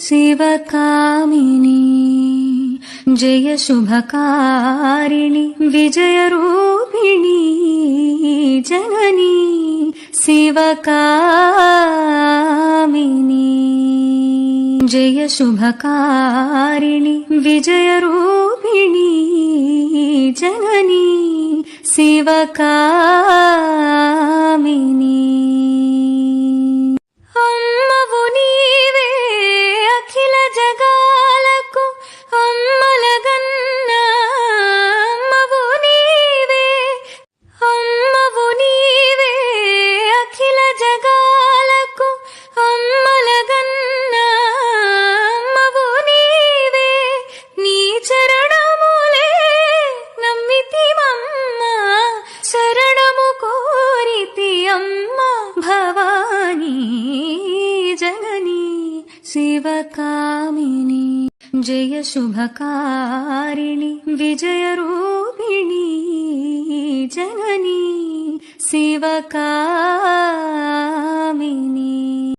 शिवकामिनी जय शुभकारिणि विजयरूपिणी जननी शिवकामिनी जय शुभकारिणि विजयरूपिणी जननी शिवकामिनी अम्मवु नीवे अखिल जगालकु अम्मलगन्न अम्मवु नीवे अखिल जगालकु अम्मलगन्न अम्मवु नीवे नी चरणमुले नम्मितिमम्म शरणमु कोरिति अम्म भवानी जननी शिवकामिनी जय शुभकारिणि विजयरूपिणी जननी शिवकामिनी।